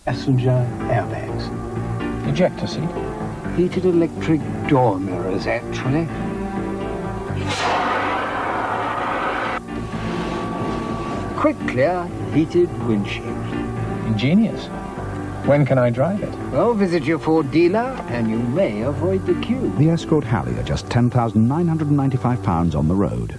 Passenger airbags. Ejector seat. Heated electric door mirrors, actually. Quick clear, heated windshield. Ingenious. When can I drive it? Well, visit your Ford dealer and you may avoid the queue. The Escort Harrier, just £10,995 on the road.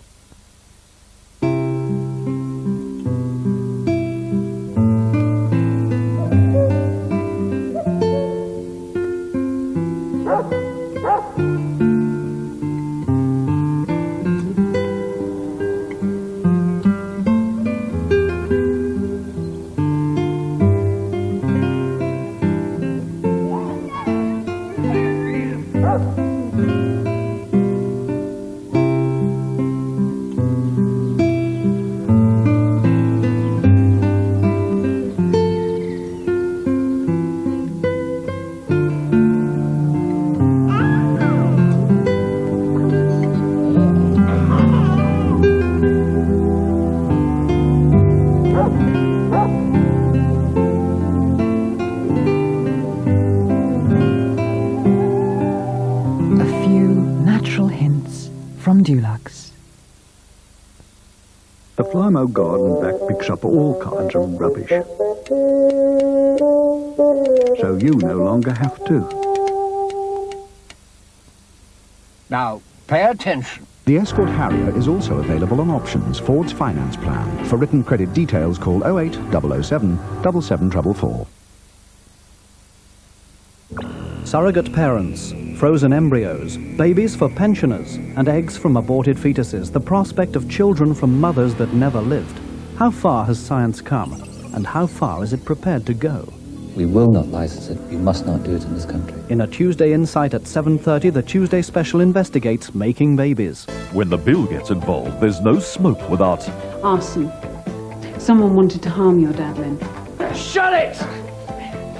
From Dulux. The Flymo garden vac picks up all kinds of rubbish. So you no longer have to. Now, pay attention. The Escort Harrier is also available on Options, Ford's finance plan. For written credit details, call 08 007 77444. Surrogate parents, frozen embryos, babies for pensioners, and eggs from aborted fetuses, the prospect of children from mothers that never lived. How far has science come, and how far is it prepared to go? We will not license it. We must not do it in this country. In a Tuesday Insight at 7:30, the Tuesday Special investigates making babies. When the bill gets involved, there's no smoke without... Arson. Someone wanted to harm your dad, Lynn. Shut it!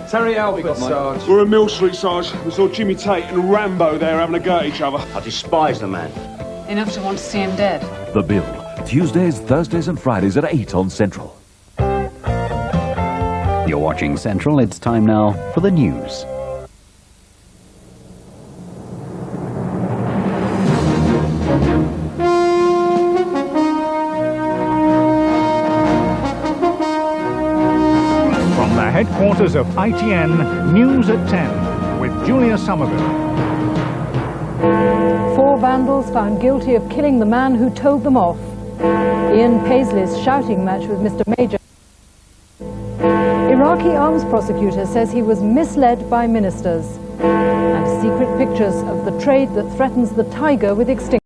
Terry Albert, Sarge. We're in Mill Street, Sarge. We saw Jimmy Tate and Rambo there having a go at each other. I despise the man. Enough to want to see him dead. The Bill. Tuesdays, Thursdays and Fridays at 8 on Central. You're watching Central. It's time now for the news. From the headquarters of ITN, News at 10 with Julia Somerville. 4 vandals found guilty of killing the man who told them off. Ian Paisley's shouting match with Mr. Major. Iraqi arms prosecutor says he was misled by ministers. And secret pictures of the trade that threatens the tiger with extinction.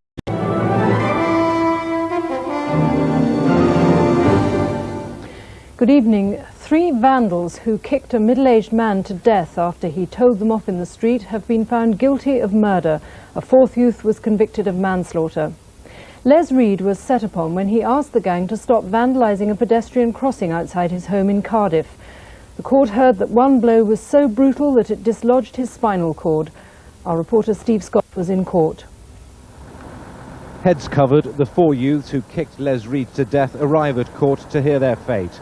Good evening. 3 vandals who kicked a middle-aged man to death after he told them off in the street have been found guilty of murder. A 4th youth was convicted of manslaughter. Les Reed was set upon when he asked the gang to stop vandalising a pedestrian crossing outside his home in Cardiff. The court heard that one blow was so brutal that it dislodged his spinal cord. Our reporter Steve Scott was in court. Heads covered, the 4 youths who kicked Les Reed to death arrive at court to hear their fate.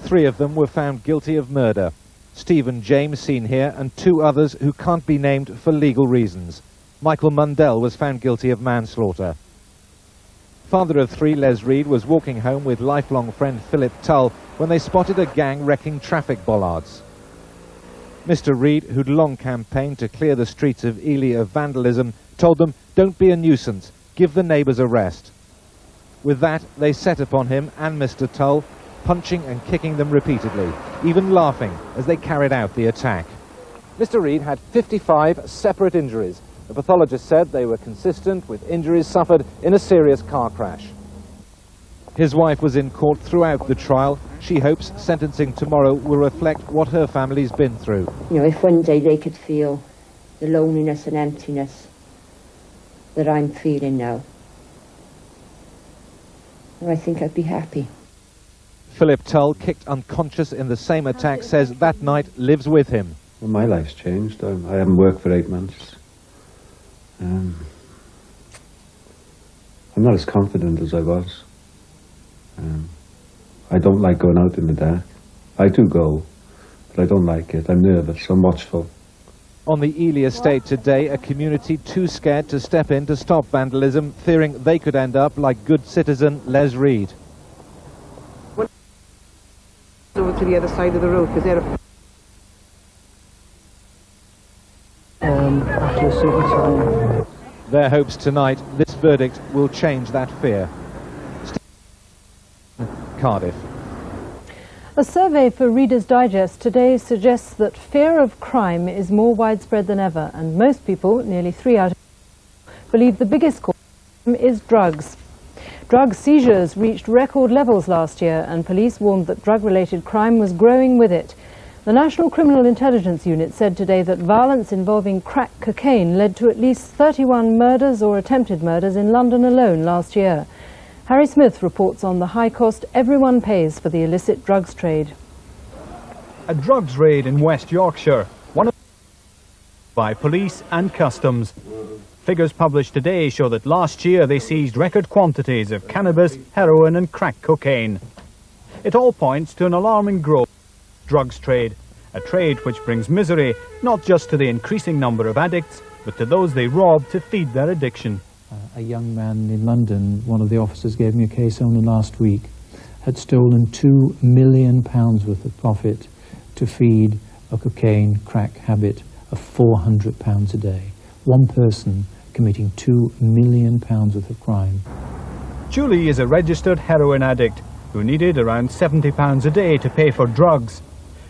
3 of them were found guilty of murder. Stephen James, seen here, and 2 others who can't be named for legal reasons. Michael Mundell was found guilty of manslaughter. Father of 3, Les Reed, was walking home with lifelong friend Philip Tull when they spotted a gang wrecking traffic bollards. Mr. Reed, who'd long campaigned to clear the streets of Ely of vandalism, told them, "Don't be a nuisance, give the neighbours a rest." With that, they set upon him and Mr. Tull, punching and kicking them repeatedly, even laughing as they carried out the attack. Mr. Reed had 55 separate injuries. The pathologist said they were consistent with injuries suffered in a serious car crash. His wife was in court throughout the trial. She hopes sentencing tomorrow will reflect what her family's been through. You know, if one day they could feel the loneliness and emptiness that I'm feeling now, then I think I'd be happy. Philip Tull, kicked unconscious in the same attack, says that night lives with him. Well, my life's changed. I haven't worked for 8 months. I'm not as confident as I was. I don't like going out in the dark. I do go, but I don't like it. I'm nervous, I'm watchful. On the Ely estate today, a community too scared to step in to stop vandalism, fearing they could end up like good citizen Les Reed. Over to the other side of the road, because they're after a certain time. Their hopes tonight, this verdict will change that fear. Cardiff. A survey for Reader's Digest today suggests that fear of crime is more widespread than ever, and most people, nearly 3 out of 4, believe the biggest cause of crime is drugs. Drug seizures reached record levels last year, and police warned that drug-related crime was growing with it. The National Criminal Intelligence Unit said today that violence involving crack cocaine led to at least 31 murders or attempted murders in London alone last year. Harry Smith reports on the high cost everyone pays for the illicit drugs trade. A drugs raid in West Yorkshire, one of by police and customs. Figures published today show that last year they seized record quantities of cannabis, heroin and crack cocaine. It all points to an alarming growth of drugs trade, a trade which brings misery not just to the increasing number of addicts, but to those they rob to feed their addiction. A young man in London, one of the officers gave me a case only last week, had stolen £2 million worth of profit to feed a cocaine crack habit of £400 a day. One person committing £2 million worth of crime. Julie is a registered heroin addict who needed around £70 a day to pay for drugs.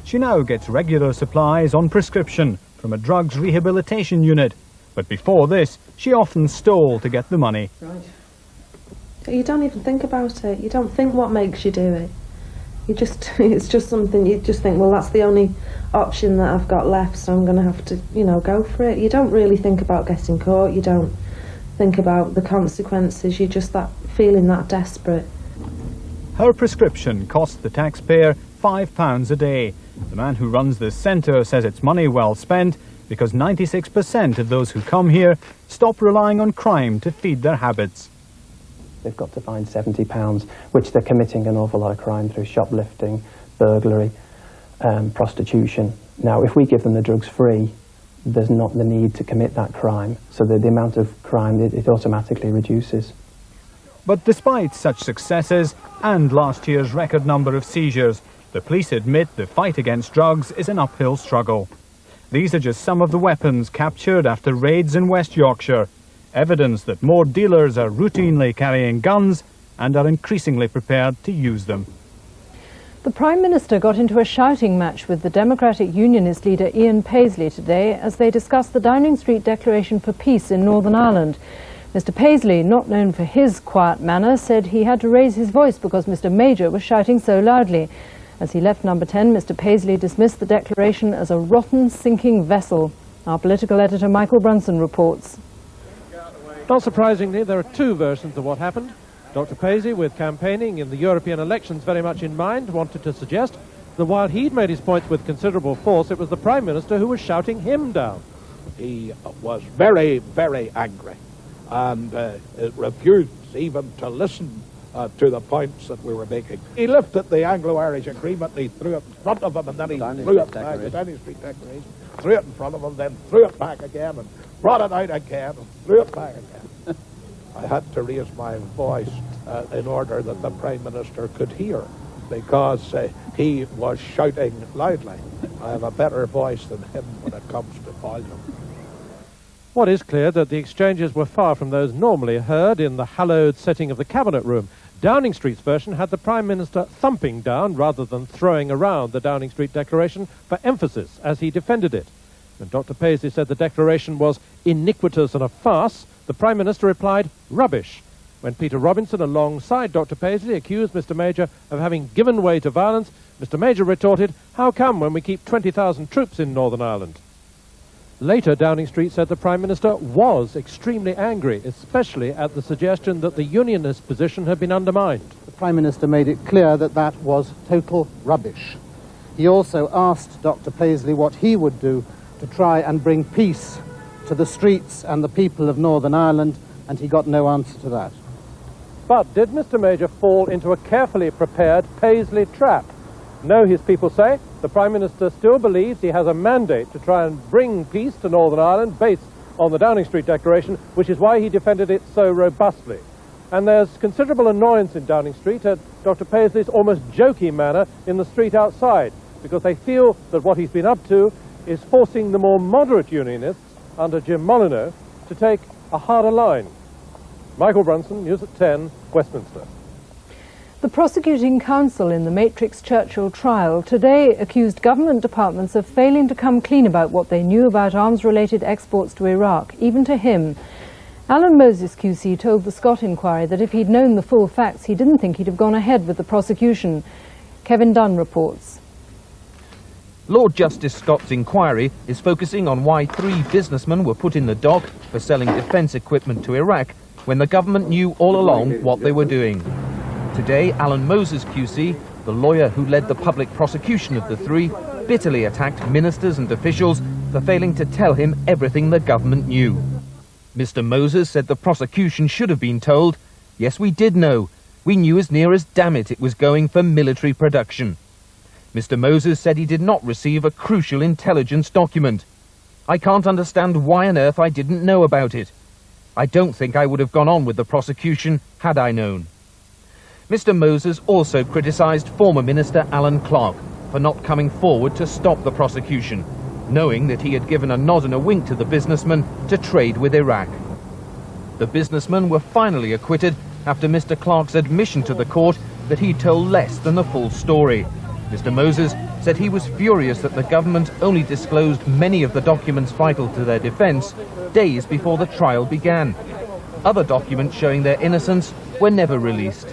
She now gets regular supplies on prescription from a drugs rehabilitation unit. But before this, she often stole to get the money. Right. You don't even think about it. You don't think what makes you do it. It's just something, you just think, well, that's the only option that I've got left, so I'm going to have to, go for it. You don't really think about getting caught. You don't think about the consequences. You're just feeling that desperate. Her prescription costs the taxpayer £5 a day. The man who runs this centre says it's money well spent, because 96% of those who come here stop relying on crime to feed their habits. They've got to find £70, which they're committing an awful lot of crime through shoplifting, burglary, prostitution. Now, if we give them the drugs free, there's not the need to commit that crime, so the amount of crime, it automatically reduces. But despite such successes and last year's record number of seizures, the police admit the fight against drugs is an uphill struggle. These are just some of the weapons captured after raids in West Yorkshire, evidence that more dealers are routinely carrying guns and are increasingly prepared to use them. The Prime Minister got into a shouting match with the Democratic Unionist leader Ian Paisley today as they discussed the Downing Street Declaration for Peace in Northern Ireland. Mr Paisley, not known for his quiet manner, said he had to raise his voice because Mr Major was shouting so loudly. As he left Number 10, Mr Paisley dismissed the declaration as a rotten, sinking vessel. Our political editor Michael Brunson reports. Not surprisingly, there are two versions of what happened. Dr Paisley, with campaigning in the European elections very much in mind, wanted to suggest that while he'd made his points with considerable force, it was the Prime Minister who was shouting him down. He was very, very angry and refused even to listen to the points that we were making. He lifted the Anglo-Irish Agreement, he threw it in front of him, and then he threw it back, the Downing Street Declaration, threw it in front of him, then threw it back again, and brought it out again, and threw it back again. I had to raise my voice in order that the Prime Minister could hear, because he was shouting loudly. I have a better voice than him when it comes to volume. What is clear that the exchanges were far from those normally heard in the hallowed setting of the Cabinet Room. Downing Street's version had the Prime Minister thumping down rather than throwing around the Downing Street Declaration for emphasis as he defended it. When Dr Paisley said the declaration was iniquitous and a farce, the Prime Minister replied, rubbish. When Peter Robinson, alongside Dr Paisley, accused Mr Major of having given way to violence, Mr Major retorted, how come when we keep 20,000 troops in Northern Ireland? Later, Downing Street said the Prime Minister was extremely angry, especially at the suggestion that the Unionist position had been undermined. The Prime Minister made it clear that that was total rubbish. He also asked Dr Paisley what he would do to try and bring peace to the streets and the people of Northern Ireland, and he got no answer to that. But did Mr Major fall into a carefully prepared Paisley trap? No, his people say, the Prime Minister still believes he has a mandate to try and bring peace to Northern Ireland based on the Downing Street Declaration, which is why he defended it so robustly. And there's considerable annoyance in Downing Street at Dr. Paisley's almost jokey manner in the street outside, because they feel that what he's been up to is forcing the more moderate unionists under Jim Molyneux to take a harder line. Michael Brunson, News at 10, Westminster. The prosecuting counsel in the Matrix Churchill trial today accused government departments of failing to come clean about what they knew about arms-related exports to Iraq, even to him. Alan Moses QC told the Scott inquiry that if he'd known the full facts, he didn't think he'd have gone ahead with the prosecution. Kevin Dunn reports. Lord Justice Scott's inquiry is focusing on why 3 businessmen were put in the dock for selling defence equipment to Iraq when the government knew all along what they were doing. Today, Alan Moses QC, the lawyer who led the public prosecution of the 3, bitterly attacked ministers and officials for failing to tell him everything the government knew. Mr. Moses said the prosecution should have been told, yes, we did know. We knew as near as damn it was going for military production. Mr. Moses said he did not receive a crucial intelligence document. I can't understand why on earth I didn't know about it. I don't think I would have gone on with the prosecution had I known. Mr. Moses also criticised former Minister Alan Clark for not coming forward to stop the prosecution, knowing that he had given a nod and a wink to the businessmen to trade with Iraq. The businessmen were finally acquitted after Mr. Clark's admission to the court that he told less than the full story. Mr. Moses said he was furious that the government only disclosed many of the documents vital to their defence days before the trial began. Other documents showing their innocence were never released.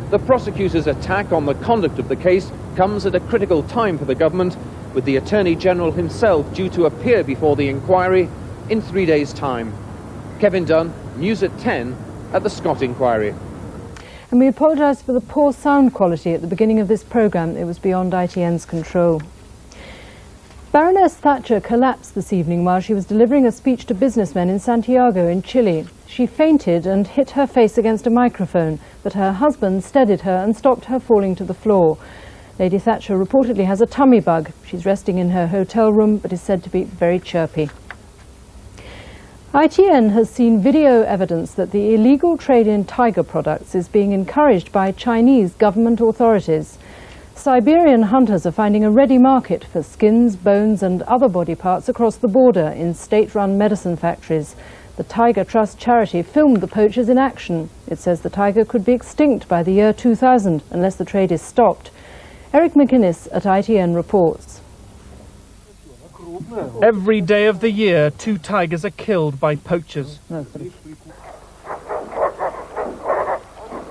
The prosecutor's attack on the conduct of the case comes at a critical time for the government, with the Attorney General himself due to appear before the inquiry in 3 days' time. Kevin Dunn, News at 10, at the Scott inquiry. And we apologise for the poor sound quality at the beginning of this programme. It was beyond ITN's control. Baroness Thatcher collapsed this evening while she was delivering a speech to businessmen in Santiago in Chile. She fainted and hit her face against a microphone, but her husband steadied her and stopped her falling to the floor. Lady Thatcher reportedly has a tummy bug. She's resting in her hotel room, but is said to be very chirpy. ITN has seen video evidence that the illegal trade in tiger products is being encouraged by Chinese government authorities. Siberian hunters are finding a ready market for skins, bones and other body parts across the border in state-run medicine factories. The Tiger Trust charity filmed the poachers in action. It says the tiger could be extinct by the year 2000 unless the trade is stopped. Eric McInnes at ITN reports. Every day of the year, 2 tigers are killed by poachers.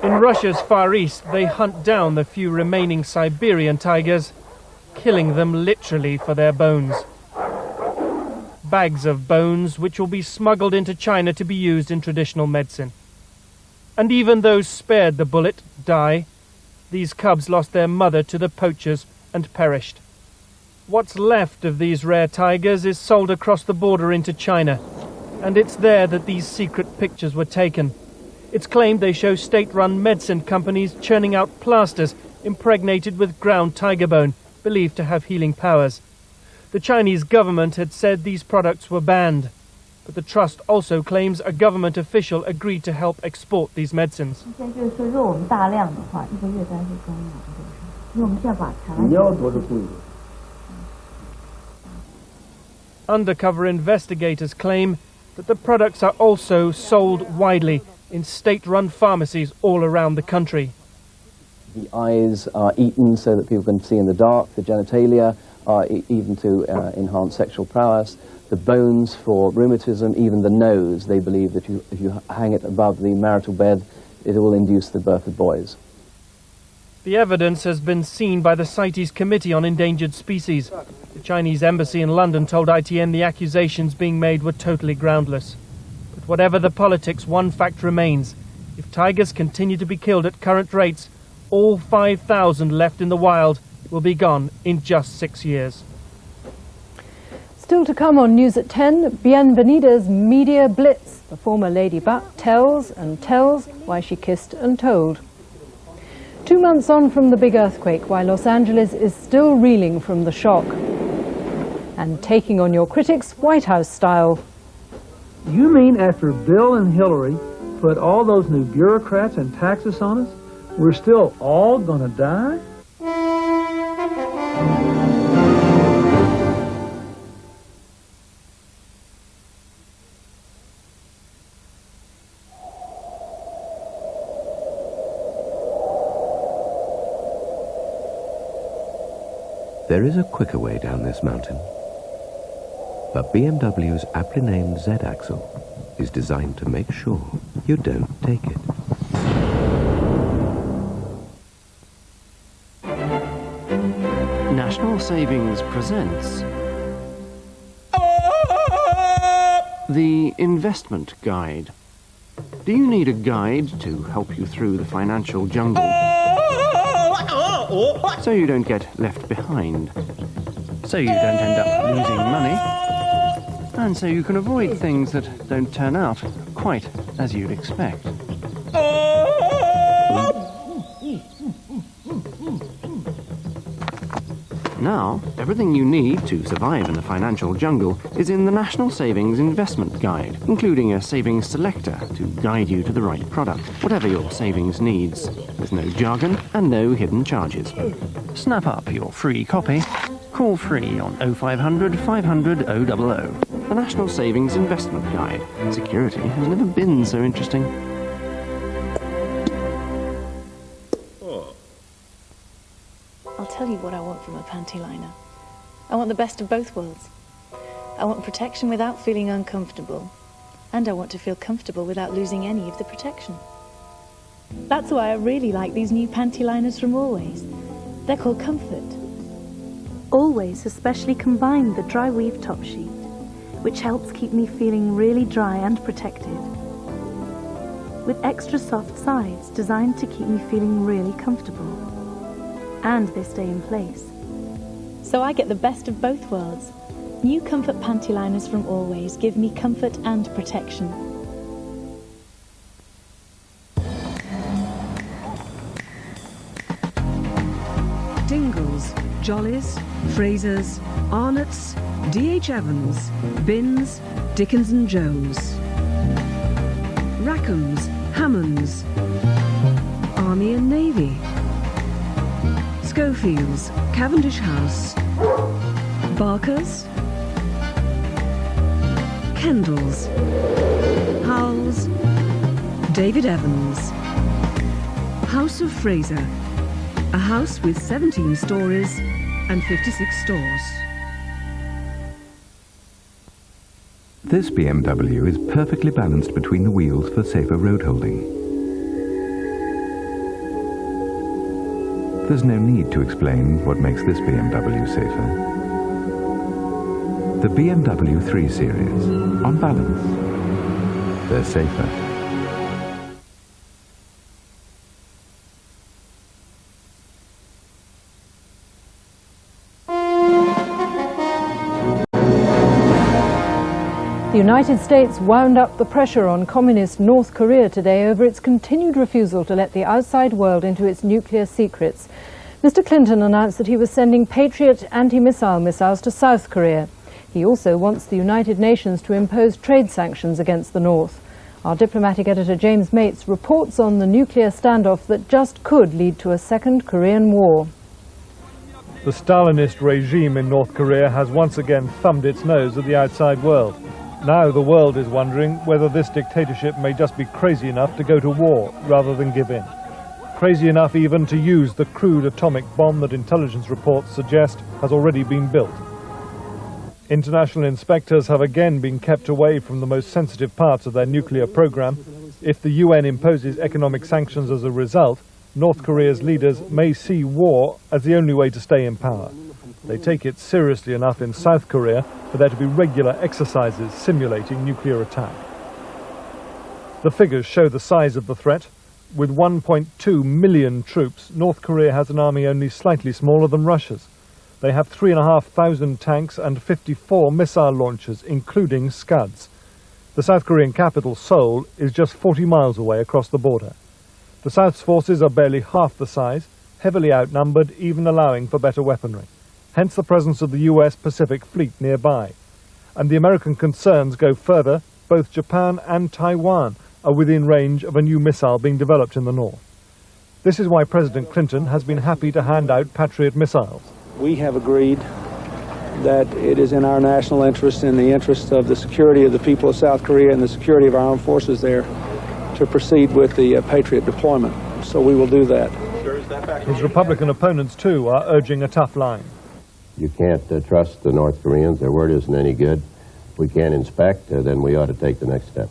In Russia's Far East, they hunt down the few remaining Siberian tigers, killing them literally for their bones. Bags of bones which will be smuggled into China to be used in traditional medicine. And even those spared the bullet die. These cubs lost their mother to the poachers and perished. What's left of these rare tigers is sold across the border into China, and it's there that these secret pictures were taken. It's claimed they show state-run medicine companies churning out plasters impregnated with ground tiger bone, believed to have healing powers. The Chinese government had said these products were banned, but the trust also claims a government official agreed to help export these medicines. Undercover investigators claim that the products are also sold widely in state-run pharmacies all around the country. The eyes are eaten so that people can see in the dark. The genitalia are even to enhance sexual prowess. The bones for rheumatism, even the nose, they believe that if you hang it above the marital bed, it will induce the birth of boys. The evidence has been seen by the CITES Committee on Endangered Species. The Chinese embassy in London told ITN the accusations being made were totally groundless. But whatever the politics, one fact remains. If tigers continue to be killed at current rates, all 5,000 left in the wild will be gone in just 6 years. Still to come on News at 10, Bienvenida's media blitz. The former Lady Butt tells and tells why she kissed and told. 2 months on from the big earthquake, while Los Angeles is still reeling from the shock. And taking on your critics, White House style. You mean after Bill and Hillary put all those new bureaucrats and taxes on us, we're still all gonna die? There is a quicker way down this mountain. But BMW's aptly named Z-axle is designed to make sure you don't take it. National Savings presents the Investment Guide. Do you need a guide to help you through the financial jungle, so you don't get left behind, so you don't end up losing money, and so you can avoid things that don't turn out quite as you'd expect? Now, everything you need to survive in the financial jungle is in the National Savings Investment Guide, including a savings selector to guide you to the right product, whatever your savings needs, with no jargon and no hidden charges. Snap up your free copy. Call free on 0500 500 000. The National Savings Investment Guide. Security has never been so interesting. I'll tell you what I want from a panty liner. I want the best of both worlds. I want protection without feeling uncomfortable. And I want to feel comfortable without losing any of the protection. That's why I really like these new panty liners from Always. They're called Comfort. Always especially combined the dry weave top sheet, which helps keep me feeling really dry and protected, with extra soft sides designed to keep me feeling really comfortable. And they stay in place. So I get the best of both worlds. New Comfort panty liners from Always give me comfort and protection. Dingles, Jollies, Frasers, Arnott's, D.H. Evans, Binns, Dickens & Jones, Rackhams, Hammonds, Army and Navy, Schofields, Cavendish House, Barker's, Kendall's, Howells, David Evans, House of Fraser, a house with 17 stories and 56 stores. This BMW is perfectly balanced between the wheels for safer road holding. There's no need to explain what makes this BMW safer. The BMW 3 Series, on balance, they're safer. The United States wound up the pressure on communist North Korea today over its continued refusal to let the outside world into its nuclear secrets. Mr. Clinton announced that he was sending Patriot anti-missile missiles to South Korea. He also wants the United Nations to impose trade sanctions against the North. Our diplomatic editor James Mates reports on the nuclear standoff that just could lead to a second Korean War. The Stalinist regime in North Korea has once again thumbed its nose at the outside world. Now the world is wondering whether this dictatorship may just be crazy enough to go to war rather than give in. Crazy enough even to use the crude atomic bomb that intelligence reports suggest has already been built. International inspectors have again been kept away from the most sensitive parts of their nuclear program. If the UN imposes economic sanctions as a result, North Korea's leaders may see war as the only way to stay in power. They take it seriously enough in South Korea for there to be regular exercises simulating nuclear attack. The figures show the size of the threat. With 1.2 million troops, North Korea has an army only slightly smaller than Russia's. They have 3,500 tanks and 54 missile launchers, including Scuds. The South Korean capital, Seoul, is just 40 miles away across the border. The South's forces are barely half the size, heavily outnumbered, even allowing for better weaponry. Hence the presence of the US Pacific Fleet nearby. And the American concerns go further. Both Japan and Taiwan are within range of a new missile being developed in the north. This is why President Clinton has been happy to hand out Patriot missiles. We have agreed that it is in our national interest, in the interest of the security of the people of South Korea and the security of our armed forces there, to proceed with the Patriot deployment. So we will do that. His Republican opponents, too, are urging a tough line. You can't trust the North Koreans. Their word isn't any good. We can't inspect, then we ought to take the next step.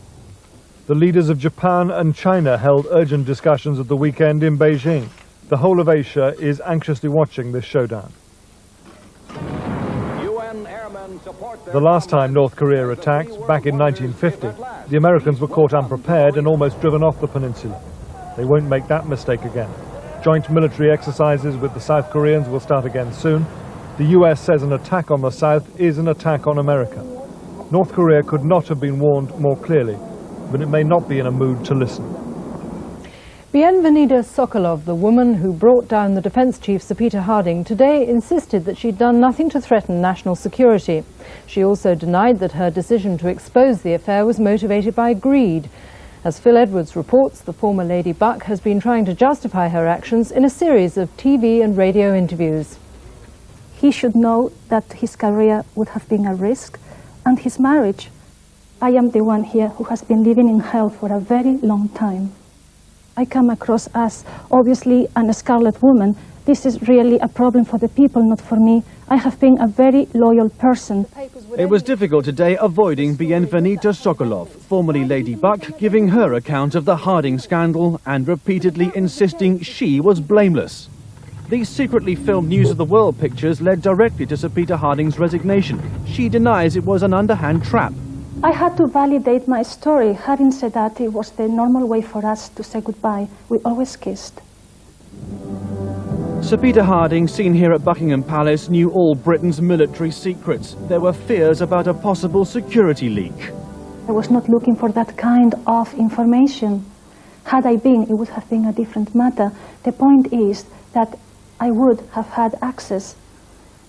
The leaders of Japan and China held urgent discussions at the weekend in Beijing. The whole of Asia is anxiously watching this showdown. The last time North Korea attacked, back in 1950, the Americans were caught unprepared and almost driven off the peninsula. They won't make that mistake again. Joint military exercises with the South Koreans will start again soon. The US says an attack on the South is an attack on America. North Korea could not have been warned more clearly, but it may not be in a mood to listen. Bienvenida Sokolov, the woman who brought down the defence chief Sir Peter Harding, today insisted that she'd done nothing to threaten national security. She also denied that her decision to expose the affair was motivated by greed. As Phil Edwards reports, the former Lady Buck has been trying to justify her actions in a series of TV and radio interviews. He should know that his career would have been at risk, and his marriage. I am the one here who has been living in hell for a very long time. I come across as, obviously, an scarlet woman. This is really a problem for the people, not for me. I have been a very loyal person. It was difficult today avoiding Bienvenida Sokolov, formerly Lady Buck, giving her account of the Harding scandal and repeatedly insisting she was blameless. These secretly filmed News of the World pictures led directly to Sir Peter Harding's resignation. She denies it was an underhand trap. I had to validate my story. Having said that, it was the normal way for us to say goodbye. We always kissed. Sir Peter Harding, seen here at Buckingham Palace, knew all Britain's military secrets. There were fears about a possible security leak. I was not looking for that kind of information. Had I been, it would have been a different matter. The point is that I would have had access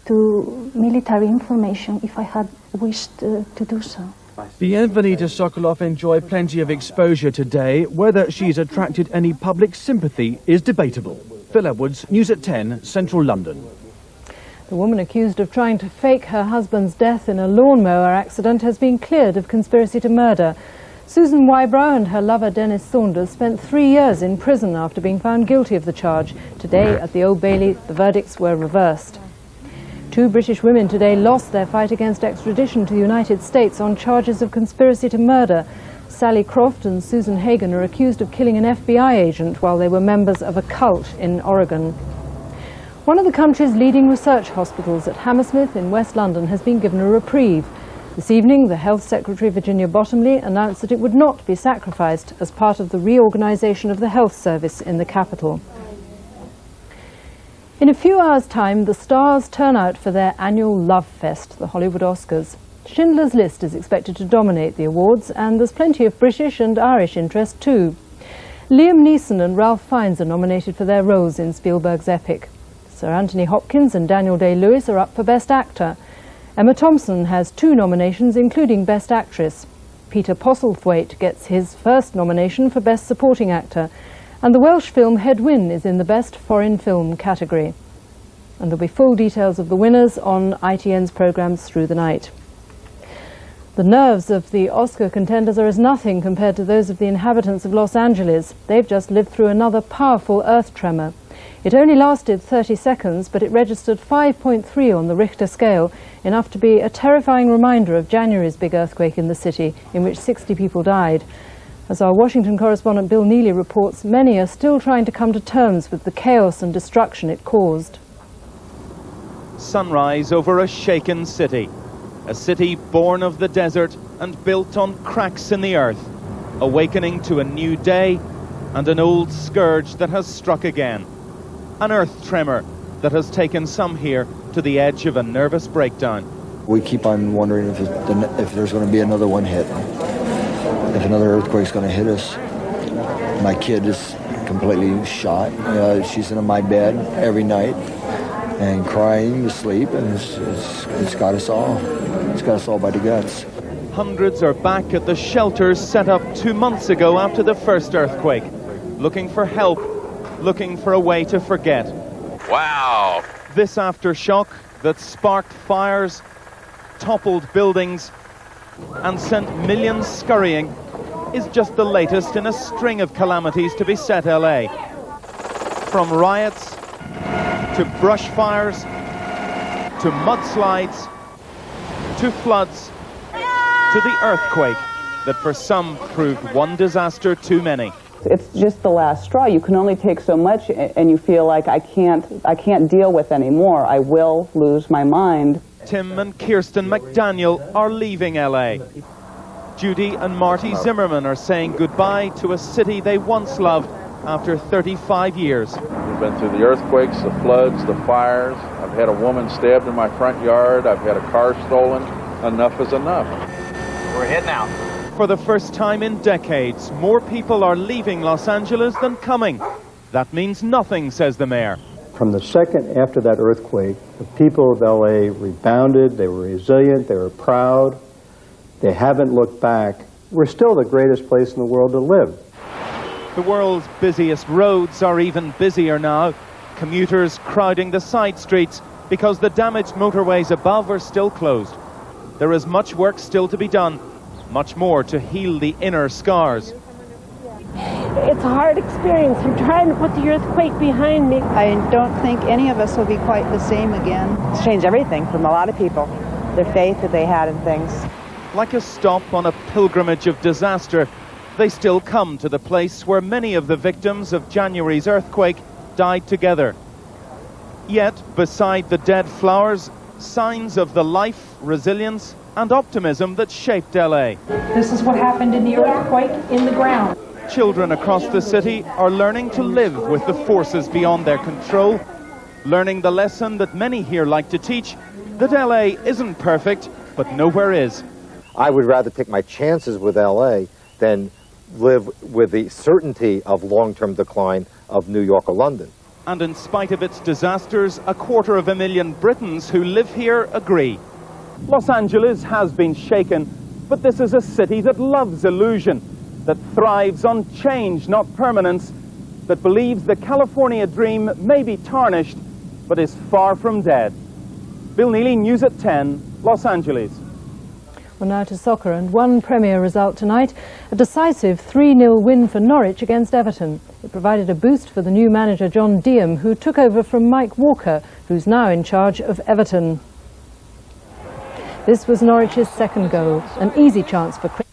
to military information if I had wished to do so. Bienvenida Sokolov enjoyed plenty of exposure today. Whether she's attracted any public sympathy is debatable. Phil Edwards, News at 10, Central London. The woman accused of trying to fake her husband's death in a lawnmower accident has been cleared of conspiracy to murder. Susan Wybrow and her lover Dennis Saunders spent 3 years in prison after being found guilty of the charge. Today, at the Old Bailey, the verdicts were reversed. 2 British women today lost their fight against extradition to the United States on charges of conspiracy to murder. Sally Croft and Susan Hagen are accused of killing an FBI agent while they were members of a cult in Oregon. One of the country's leading research hospitals at Hammersmith in West London has been given a reprieve. This evening, the Health Secretary, Virginia Bottomley, announced that it would not be sacrificed as part of the reorganisation of the health service in the capital. In a few hours' time, the stars turn out for their annual Love Fest, the Hollywood Oscars. Schindler's List is expected to dominate the awards, and there's plenty of British and Irish interest too. Liam Neeson and Ralph Fiennes are nominated for their roles in Spielberg's epic. Sir Anthony Hopkins and Daniel Day-Lewis are up for Best Actor. Emma Thompson has 2 nominations, including Best Actress. Peter Postlethwaite gets his first nomination for Best Supporting Actor, and the Welsh film Head Wyn is in the Best Foreign Film category. And there'll be full details of the winners on ITN's programmes through the night. The nerves of the Oscar contenders are as nothing compared to those of the inhabitants of Los Angeles. They've just lived through another powerful earth tremor. It only lasted 30 seconds, but it registered 5.3 on the Richter scale, enough to be a terrifying reminder of January's big earthquake in the city, in which 60 people died. As our Washington correspondent Bill Neely reports, many are still trying to come to terms with the chaos and destruction it caused. Sunrise over a shaken city. A city born of the desert and built on cracks in the earth, awakening to a new day and an old scourge that has struck again. An earth tremor that has taken some here to the edge of a nervous breakdown. We keep on wondering if there's going to be another one hit. If another earthquake's going to hit us. My kid is completely shot. She's in my bed every night and crying to sleep, and it's got us all. It's got us all by the guts. Hundreds are back at the shelters set up 2 months ago after the first earthquake, looking for help, looking for a way to forget. Wow! This aftershock that sparked fires, toppled buildings, and sent millions scurrying is just the latest in a string of calamities to beset LA. From riots, to brush fires, to mudslides, to floods, to the earthquake that for some proved one disaster too many. It's just the last straw. You can only take so much, and you feel like I can't deal with anymore. I will lose my mind. Tim and Kirsten McDaniel are leaving LA. Judy and Marty Zimmerman are saying goodbye to a city they once loved after 35 years. We've been through the earthquakes, the floods, the fires. I've had a woman stabbed in my front yard. I've had a car stolen. Enough is enough. We're heading out. For the first time in decades, more people are leaving Los Angeles than coming. That means nothing, says the mayor. From the second after that earthquake, the people of LA rebounded, they were resilient, they were proud, they haven't looked back. We're still the greatest place in the world to live. The world's busiest roads are even busier now, commuters crowding the side streets because the damaged motorways above are still closed. There is much work still to be done, much more to heal the inner scars. It's a hard experience. I'm trying to put the earthquake behind me. I don't think any of us will be quite the same again. It's changed everything from a lot of people, their faith that they had in things. Like a stop on a pilgrimage of disaster, they still come to the place where many of the victims of January's earthquake died together. Yet, beside the dead flowers, signs of the life, resilience, and optimism that shaped LA. This is what happened in the earthquake in the ground. Children across the city are learning to live with the forces beyond their control, learning the lesson that many here like to teach, that LA isn't perfect, but nowhere is. I would rather take my chances with LA than live with the certainty of long-term decline of New York or London. And in spite of its disasters, 250,000 Britons who live here agree. Los Angeles has been shaken, but this is a city that loves illusion, that thrives on change, not permanence, that believes the California dream may be tarnished, but is far from dead. Bill Neely, News at 10, Los Angeles. Well, now to soccer, and one Premier result tonight, a decisive 3-0 win for Norwich against Everton. It provided a boost for the new manager John Deehan, who took over from Mike Walker, who's now in charge of Everton. This was Norwich's second goal, an easy chance for Chris.